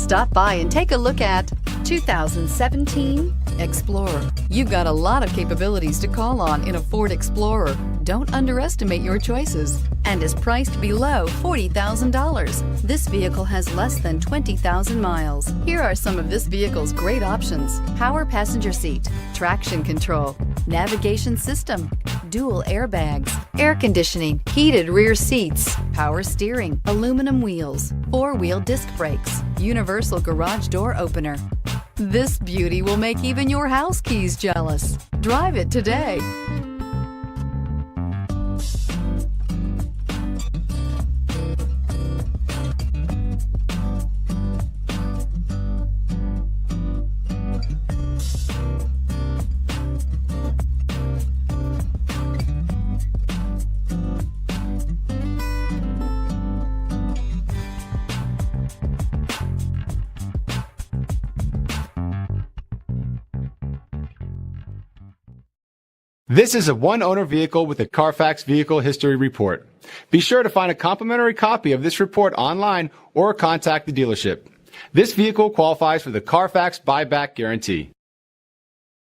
Stop by and take a look at 2017 Explorer. You've got a lot of capabilities to call on in a Ford Explorer. Don't underestimate your choices, and is priced below $40,000. This vehicle has less than 20,000 miles. Here are some of this vehicle's great options: power passenger seat, traction control, navigation system, dual airbags, air conditioning, heated rear seats, power steering, aluminum wheels, four-wheel disc brakes, universal garage door opener. This beauty will make even your house keys jealous. Drive it today. This is a one-owner vehicle with a Carfax Vehicle History Report. Be sure to find a complimentary copy of this report online or contact the dealership. This vehicle qualifies for the Carfax Buyback Guarantee.